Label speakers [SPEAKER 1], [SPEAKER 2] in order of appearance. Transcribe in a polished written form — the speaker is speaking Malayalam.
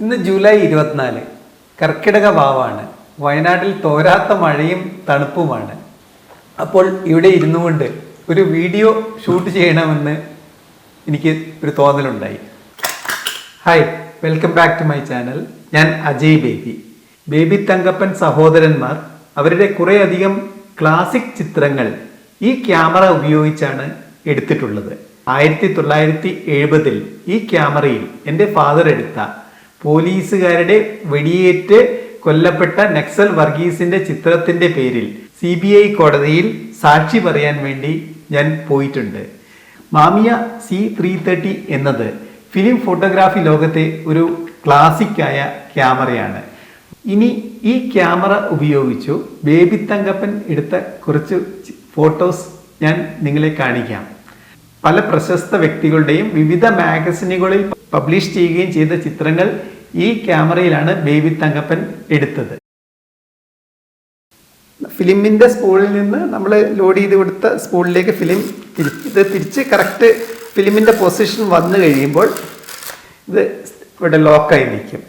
[SPEAKER 1] ഇന്ന് ജൂലൈ 24 കർക്കിടക വാവാണ്. വയനാട്ടിൽ തോരാത്ത മഴയും തണുപ്പുമാണ്. അപ്പോൾ ഇവിടെ ഇരുന്നു കൊണ്ട് ഒരു വീഡിയോ ഷൂട്ട് ചെയ്യണമെന്ന് എനിക്ക് ഒരു തോന്നലുണ്ടായി. Hi, welcome back to my channel. ഞാൻ അജയ് ബേബി തങ്കപ്പൻ സഹോദരന്മാർ അവരുടെ കുറേയധികം ക്ലാസിക് ചിത്രങ്ങൾ ഈ ക്യാമറ ഉപയോഗിച്ചാണ് എടുത്തിട്ടുള്ളത്. 1970 ഈ ക്യാമറയിൽ എൻ്റെ ഫാദർ എടുത്ത പോലീസുകാരുടെ വെടിയേറ്റ് കൊല്ലപ്പെട്ട നക്സൽ വർഗീസിന്റെ ചിത്രത്തിന്റെ പേരിൽ CBI കോടതിയിൽ സാക്ഷി പറയാൻ വേണ്ടി ഞാൻ പോയിട്ടുണ്ട്. മാമിയ C330 എന്നത് ഫിലിം ഫോട്ടോഗ്രാഫി ലോകത്തെ ഒരു ക്ലാസിക്കായ ക്യാമറയാണ്. ഇനി ഈ ക്യാമറ ഉപയോഗിച്ചു ബേബി തങ്കപ്പൻ എടുത്ത കുറച്ച് ഫോട്ടോസ് ഞാൻ നിങ്ങളെ കാണിക്കാം. പല പ്രശസ്ത വ്യക്തികളുടെയും വിവിധ മാഗസിനുകളിൽ പബ്ലിഷ് ചെയ്യുകയും ചെയ്ത ചിത്രങ്ങൾ ഈ ക്യാമറയിലാണ് ബേബി തങ്കപ്പൻ എടുത്തത്. ഫിലിമിൻ്റെ സ്പൂളിൽ നിന്ന് നമ്മൾ ലോഡ് ചെയ്ത് കൊടുത്ത സ്പൂളിലേക്ക് ഫിലിം തിരിച്ച് കറക്റ്റ് ഫിലിമിൻ്റെ പൊസിഷൻ വന്നു കഴിയുമ്പോൾ ഇത് ഇവിടെ ലോക്കായി നിൽക്കും.